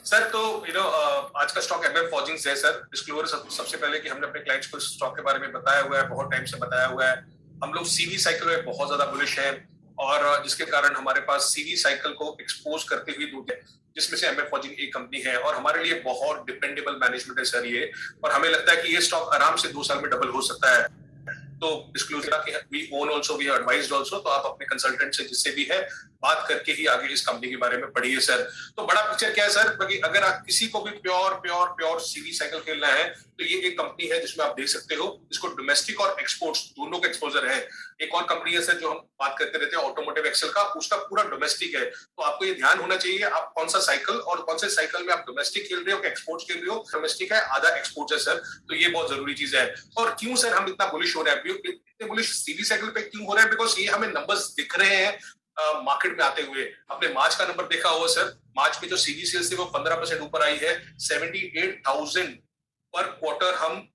Sir तो आज का स्टॉक एमएम फॉर्जिंग्स है सर। डिस्क्लोजर सबसे पहले कि हमने अपने क्लाइंट्स को स्टॉक के बारे में बताया हुआ है, बहुत टाइम से बताया हुआ है। हम लोग सीवी साइकिल में बहुत ज्यादा बुलिश हैं और जिसके कारण हमारे पास सीवी साइकिल को एक्सपोज करते हुए दूध है, जिसमें से एमएम फॉर्जिंग एक कंपनी है और हमारे लिए बहुत डिपेंडेबल मैनेजमेंट है सर ये। और हमें लगता है कि ये स्टॉक आराम से 2 साल में डबल हो सकता है। तो डिस्क्लोजर कि we own also, we advised also, तो आप अपने कंसल्टेंट से जिससे भी है बात करके ही आगे इस कंपनी के बारे में पढ़िए सर। तो बड़ा पिक्चर क्या है सर, कि अगर आप किसी को भी pure pure pure CV cycle खेलना है तो ये एक कंपनी है जिसमें आप देख सकते हो इसको डोमेस्टिक और एक्सपोर्ट्स दोनों का एक्सपोजर है। एक और कंपनी है सर जो हम बात करते रहते हैं ऑटोमोटिव एक्सेल का, उसका पूरा डोमेस्टिक है। तो आपको ये ध्यान होना चाहिए आप कौन सा साइकिल और कौन से साइकिल में आप डोमेस्टिक खेल रहे हो कि एक्सपोर्ट्स खेल रहे हो। डोमेस्टिक है, आधा एक्सपोर्ट है सर, तो ये बहुत जरूरी चीज है। और क्यों सर हम इतना बुलिश हो रहे हैं, इतने बुलिश सीवी साइकिल पे क्यों हो रहे हैं? बिकॉज ये हमें नंबर्स दिख रहे हैं मार्केट में आते हुए। आपने मार्च का नंबर देखा होगा सर, मार्च में जो सीवी सेल्स थी वो 15% ऊपर आई है। 78,000 पर क्वार्टर हम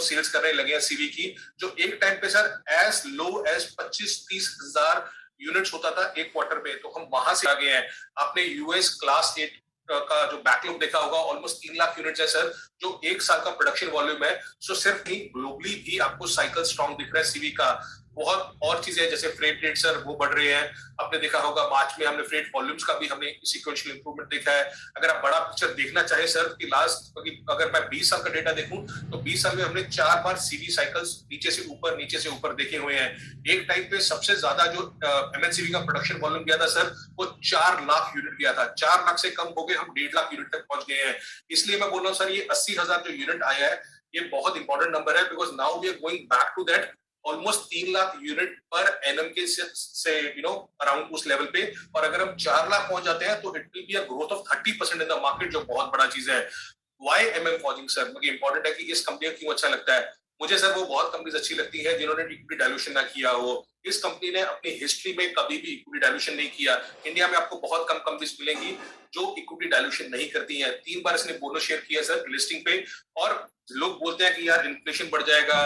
सेल्स करने लगे हैं सीवी की, जो एक टाइम पे सर एज लो एज 25-30 हजार यूनिट्स होता था एक क्वार्टर में। तो हम वहां से आ गए हैं। आपने यूएस क्लास 8 का जो बैकलॉग देखा होगा, ऑलमोस्ट 3 लाख यूनिट्स है सर, जो एक साल का प्रोडक्शन वॉल्यूम है। सो सिर्फ नहीं, ग्लोबली भी आपको साइकिल स्ट्रॉन्ग दिख रहा है सीवी का। बहुत और चीजें जैसे फ्रेट रेट सर वो बढ़ रहे हैं। आपने देखा होगा मार्च में हमने फ्रेट वॉल्यूम्स का भी हमने सीक्वेंशियल इंप्रूवमेंट देखा है। अगर आप बड़ा पिक्चर देखना चाहे सर कि लास्ट, अगर मैं 20 साल का डेटा देखूं तो 20 साल में हमने 4 बार सीवी साइकिल्स नीचे से ऊपर देखे हुए हैं। एक टाइम पे सबसे ज्यादा जो एमएनसीवी का प्रोडक्शन वॉल्यूम गया था सर वो 4 लाख यूनिट गया था। 4 लाख से कम हो गए, हम 1.5 लाख यूनिट तक पहुंच गए हैं। इसलिए मैं बोल रहा हूँ सर ये 80,000 जो यूनिट आया है ये बहुत इंपॉर्टेंट नंबर है, because now we are going back to that almost 3 lakh unit पर एनएम के से अराउंड उस लेवल पे। और अगर हम 4 लाख पहुंच जाते हैं तो it will be a growth of 30% in the market, जो बहुत बड़ा चीज है। वाई एमएम फॉर्जिंग सर, मुझे इंपॉर्टेंट है कि इस कंपनी को क्यों अच्छा लगता है। मुझे सर वो बहुत कंपनीज अच्छी लगती है जिन्होंने इक्विटी डायलूशन ना किया हो। इस कंपनी ने अपनी हिस्ट्री में कभी भी इक्विटी डायलूशन नहीं किया। इंडिया में आपको बहुत कम कंपनीज मिलेंगी जो इक्विटी डायलूशन नहीं करती हैं। 3 बार इसने बोनस शेयर किया सर लिस्टिंग पे। और लोग बोलते हैं कि यार इन्फ्लेशन बढ़ जाएगा,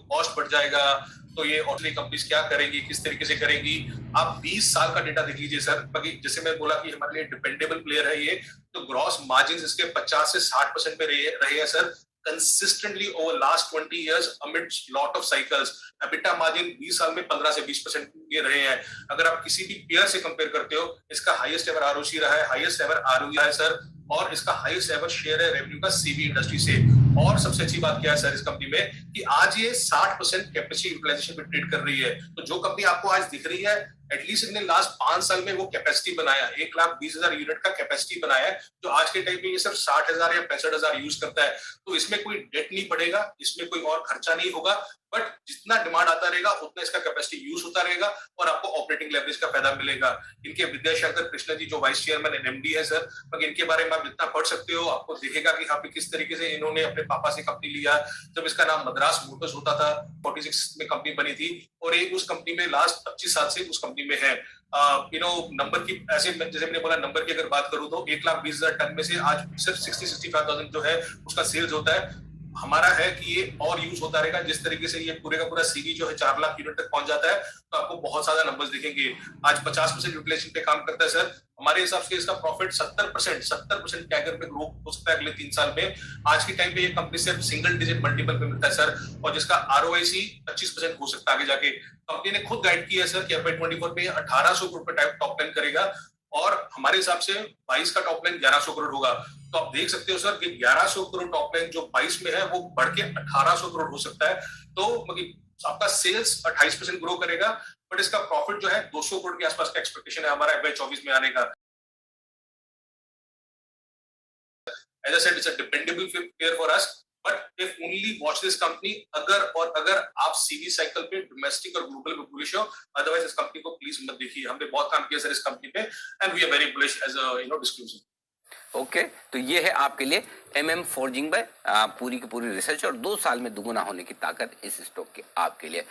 कॉस्ट बढ़ जाएगा, तो ये ऑस्ट्रेलिया कंपनीज क्या करेंगी, किस तरीके से करेंगी। आप 20 साल का डेटा देख लीजिए सर। जैसे मैं बोला कि हमारे लिए डिपेंडेबल प्लेयर है ये, तो ग्रॉस मार्जिन इसके 50 से 60% पे रहे हैं sir consistently over last 20 years amidst lot of cycles। EBITDA margin 20 साल में 15 से 20% ये रहे हैं। अगर आप किसी भी पेयर से कंपेयर करते हो, इसका हाईएस्ट एवर आरओसी रहा है, हाईएस्ट एवर आरओई है सर, और इसका हाईएस्ट एवर शेयर है रेवेन्यू का सीवी इंडस्ट्री से। और सबसे अच्छी बात क्या है सर इस कंपनी में कि आज ये 60% कैपेसिटी यूटिलाइजेशन पे ट्रेड कर रही है। तो जो कंपनी आपको आज दिख रही है, एटलीस्ट इन्होंने लास्ट 5 साल में वो कैपेसिटी बनाया, 1,20,000 यूनिट का कैपेसिटी बनाया है, जो आज के टाइम में ये सिर्फ 60,000 या 65,000 यूज करता है। तो इसमें कोई डेट नहीं पड़ेगा, इसमें कोई और खर्चा नहीं होगा, बट जितना डिमांड आता रहेगा उतना इसका कैपेसिटी यूज होता रहेगा और आपको ऑपरेटिंग लेवरेज का फायदा मिलेगा। इनके विद्याशंकर कृष्ण जी जो वाइस चेयरमैन एंड एमडी है सर, इनके बारे में आप जितना पढ़ सकते हो आपको दिखेगा कि हाँ किस तरीके से इन्होंने अपने पापा से कंपनी लिया। जब इसका नाम मद्रास मोटर्स होता था, 46 में कंपनी बनी थी, और ये उस कंपनी में लास्ट 25 साल से उस कंपनी में है। नंबर की ऐसे जैसे मैंने बोला, नंबर की अगर बात करूं तो 1,20,000 टन में से आज सिर्फ 60-65,000 जो है उसका सेल्स होता है। हमारा है कि ये और यूज होता रहेगा। जिस तरीके से ये पूरे का पूरा सीवी जो है 4 लाख यूनिट तक पहुंच जाता है तो आपको बहुत ज्यादा नंबर्स दिखेंगे। आज 50% यूटिलाइजेशन पे काम करता है सर। हमारे हिसाब से इसका प्रॉफिट 70% कैगर पे ग्रो हो सकता है अगले 3 साल में। आज के टाइम पे ये कंपनी सिर्फ सिंगल डिजिट मल्टीपल पे मिलता है सर, और जिसका आरओआईसी 25% हो सकता है आगे जाके। कंपनी ने खुद गाइड किया है सर कि FY24 पे 1,800 करोड़ पे टॉप लाइन करेगा, और हमारे हिसाब से 22 का टॉप लाइन 1,100 करोड़ होगा। तो आप देख सकते हो सर कि 1,100 करोड़ टॉप लाइन जो 22 में है वो बढ़ के 1,800 करोड़ हो सकता है। तो आपका सेल्स 28% ग्रो करेगा, बट इसका प्रॉफिट जो है 200 करोड़ के आसपास का एक्सपेक्टेशन है हमारा FY24 में आने का। As I said, it's a dependable player for us, but if only watch this company अगर आप सीवी साइकिल पे डोमेस्टिक और ग्लोबल में बुलिश हो, अदरवाइज इस कंपनी को प्लीज मत देखिए। हमने बहुत काम किया सर इस कंपनी पे, and we are very bullish as a disclosure. Okay, तो ये है आपके लिए एमएम फॉर्जिंग बाय पूरी की पूरी रिसर्च और 2 साल में दुगुना होने की ताकत इस स्टॉक के आपके लिए।